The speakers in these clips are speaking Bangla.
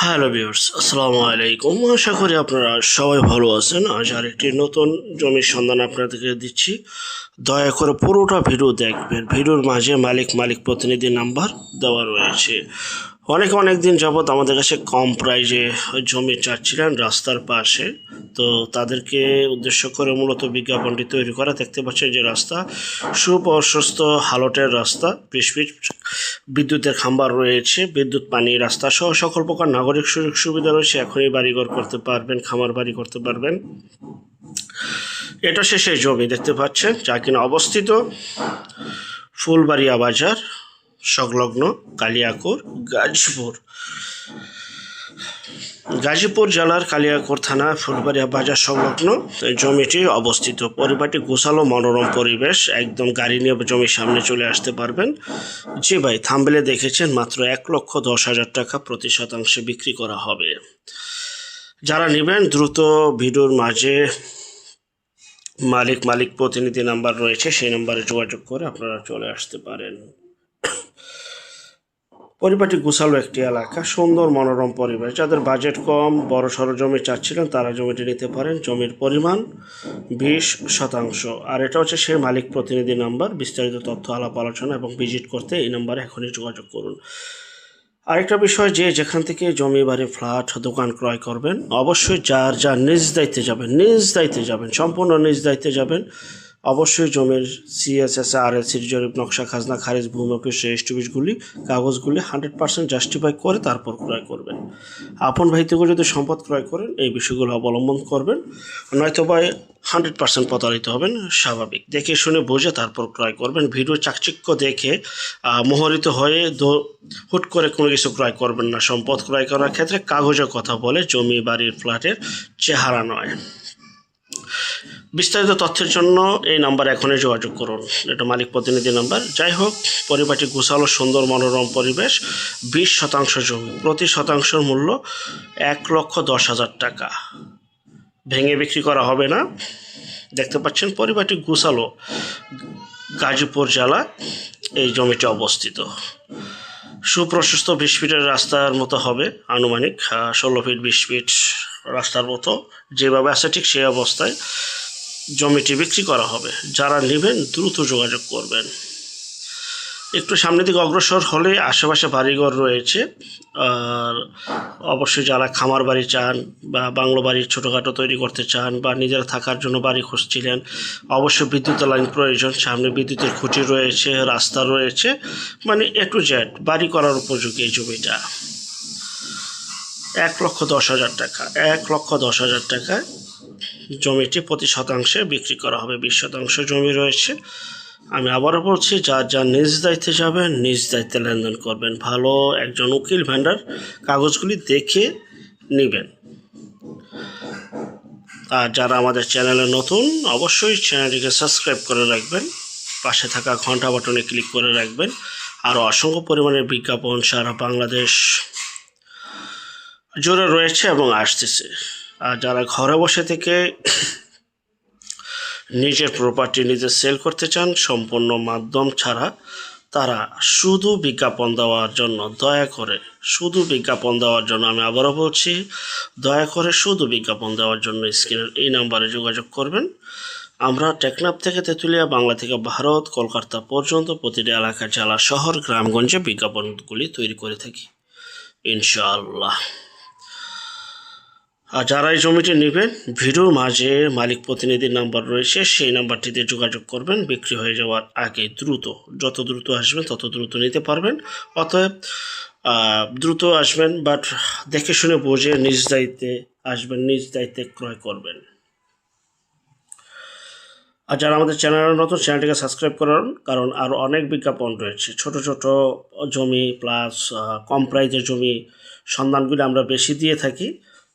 হ্যালো ভিউয়ার্স, আসসালামু আলাইকুম। আশা করি আপনারা সবাই ভালো আছেন। আজ আরেকটি নতুন জমির সন্ধান আপনাদেরকে দিচ্ছি। দয়া করে পুরোটা ভিডিও দেখবেন। ভিডিওর মাঝে মালিক প্রতিনিধি নাম্বার দেওয়া রয়েছে। অনেক দিন যাবৎ আমাদের কাছে কম প্রাইজে জমি চাচ্ছিলেন রাস্তার পাশে, তো তাদেরকে উদ্দেশ্য করে মূলত বিজ্ঞাপনটি তৈরি করা। দেখতে পাচ্ছেন যে রাস্তা সুপ্রশস্ত হালটের রাস্তা, বিদ্যুতের খাম্বার রয়েছে, বিদ্যুৎ, পানি, রাস্তা সহ সকল প্রকার নাগরিক সুযোগ সুবিধা রয়েছে। এখনই বাড়িঘর করতে পারবেন, খামার বাড়ি করতে পারবেন। এটা সেই জমি দেখতে পাচ্ছেন যা কিনা অবস্থিত ফুলবাড়িয়া বাজার সংলগ্ন কালিয়াকৈর, গাজীপুর জেলার কালিয়াকৈর থানা ফুলবাড়িয়া বাজার সংলগ্ন জমিটি অবস্থিত। পরিবারটি গোছালো, মনোরম পরিবেশ, একদম গাড়ি নিয়ে জমির সামনে চলে আসতে পারবেন। জি ভাই, থাম্বনেলে দেখেছেন মাত্র 1,10,000 টাকা প্রতি শতাংশে বিক্রি করা হবে। যারা নেবেন দ্রুত ভিডিওর মাঝে মালিক প্রতিনিধি নাম্বার রয়েছে, সেই নাম্বারে যোগাযোগ করে আপনারা চলে আসতে পারেন। পরিবারটি গোছালো একটি এলাকা, সুন্দর মনোরম পরিবেশ। যাদের বাজেট কম, বড় সড়ো জমি চাচ্ছিলেন তারা জমিটি নিতে পারেন। জমির পরিমাণ 20%। আর এটা হচ্ছে সেই মালিক প্রতিনিধি নাম্বার। বিস্তারিত তথ্য, আলাপ আলোচনা এবং ভিজিট করতে এই নাম্বারে এখনই যোগাযোগ করুন। আরেকটা বিষয়, যে যেখান থেকে জমি, বাড়ি, ফ্ল্যাট, দোকান ক্রয় করবেন অবশ্যই যার নিজ দায়িত্বে যাবেন, সম্পূর্ণ নিজ দায়িত্বে যাবেন। অবশ্যই জমির CSS, RLCর জরিপ, নকশা, খাজনা খারিজ, ভূমি অফিস রেজিস্ট্রিগুলি, কাগজগুলি 100% জাস্টিফাই করে তারপর ক্রয় করবেন। আপন ভাই থেকে যদি সম্পদ ক্রয় করেন এই বিষয়গুলো অবলম্বন করবেন, নয়তো বা 100% প্রতারিত হবেন। স্বাভাবিক, দেখে শুনে বুঝে তারপর ক্রয় করবেন। ভিডিও চাকচিক্য দেখে মোহরিত হয়ে হুট করে কোনো কিছু ক্রয় করবেন না। সম্পদ ক্রয় করার ক্ষেত্রে কাগজে কথা বলে, জমি, বাড়ির, ফ্ল্যাটের চেহারা নয়। বিস্তারিত তথ্যের জন্য এই নাম্বারে এখনই যোগাযোগ করুন। এটা মালিক প্রতিনিধি নাম্বার। যাই হোক, পরিবারটি গোছালো, সুন্দর মনোরম পরিবেশ, 20% জমি, প্রতি শতাংশের মূল্য 1,10,000 টাকা। ভেঙে বিক্রি করা হবে না। দেখতে পাচ্ছেন পরিবারটি গোছালো, গাজীপুর জেলা এই জমিটি অবস্থিত। সুপ্রশস্ত 20 ফিটের রাস্তার মতো হবে, আনুমানিক 16 ফিট 20 ফিট রাস্তার মতো যেভাবে আছে ঠিক সেই অবস্থায় জমিটি বিক্রি করা হবে। যারা নেবেন দ্রুত যোগাযোগ করবেন। একটু সামনের দিকে অগ্রসর হলে আশেপাশে বাড়িঘর রয়েছে। আর অবশ্যই যারা খামার বাড়ি চান বা বাংলো বাড়ি ছোটোখাটো তৈরি করতে চান বা নিজেরা থাকার জন্য বাড়ি খুঁজছিলেন, অবশ্যই বিদ্যুতের লাইন প্রয়োজন। সামনে বিদ্যুতের খুঁটি রয়েছে, রাস্তা রয়েছে, মানে A to Z বাড়ি করার উপযোগী এই জমিটা। 1,10,000 টাকা, 1,10,000 টাকায় জমিটি প্রতি শতাংশে বিক্রি করা হবে। 20% জমি রয়েছে। আমি আবারও বলছি, যার নিজ দায়িত্বে যাবেন, নিজ দায়িত্বে লেনদেন করবেন। ভালো একজন উকিল ভেন্ডার কাগজগুলি দেখে নেবেন। আর যারা আমাদের চ্যানেলে নতুন, অবশ্যই চ্যানেলটিকে সাবস্ক্রাইব করে রাখবেন, পাশে থাকা ঘন্টা বাটনে ক্লিক করে রাখবেন। আরও অসংখ্য পরিমাণের বিজ্ঞাপন সারা বাংলাদেশ জুড়ে রয়েছে এবং আসতেছে। আর যারা ঘরে বসে থেকে নিজের প্রপার্টি নিজে সেল করতে চান সম্পূর্ণ মাধ্যম ছাড়া, তারা শুধু বিজ্ঞাপন দেওয়ার জন্য আমি আবারও বলছি, দয়া করে শুধু বিজ্ঞাপন দেওয়ার জন্য স্ক্রিনের এই নাম্বারে যোগাযোগ করবেন। আমরা টেকনাফ থেকে তেঁতুলিয়া, বাংলা থেকে ভারত, কলকাতা পর্যন্ত প্রতিটি এলাকা, জেলা, শহর, গ্রামগঞ্জে বিজ্ঞাপনগুলি তৈরি করে থাকি ইনশাআল্লাহ। আর যারা এই জমিটি নেবেন ভিডিওর মাঝে মালিক প্রতিনিধির নাম্বার রয়েছে, সেই নাম্বারটিতে যোগাযোগ করবেন। বিক্রি হয়ে যাওয়ার আগে যত দ্রুত আসবেন তত দ্রুত নিতে পারবেন। অতএব দ্রুত আসবেন, বাট দেখে শুনে বুঝে নিজ দায়িত্বে আসবেন, নিজ দায়িত্বে ক্রয় করবেন। আর যারা আমাদের চ্যানেলের নতুন, চ্যানেলটিকে সাবস্ক্রাইব করুন, কারণ আরও অনেক বিজ্ঞাপন রয়েছে। ছোট জমি প্লাস কম প্রাইজের জমি সন্ধানগুলি আমরা বেশি দিয়ে থাকি।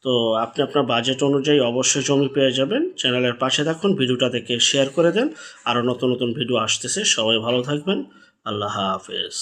তো আপনি আপনার বাজেট অনুযায়ী অবশ্যই জমি পেয়ে যাবেন। চ্যানেলের পাশে থাকুন, ভিডিওটা দেখে শেয়ার করে দেন। আরও নতুন ভিডিও আসতেছে। সবাই ভালো থাকবেন। আল্লাহ হাফেজ।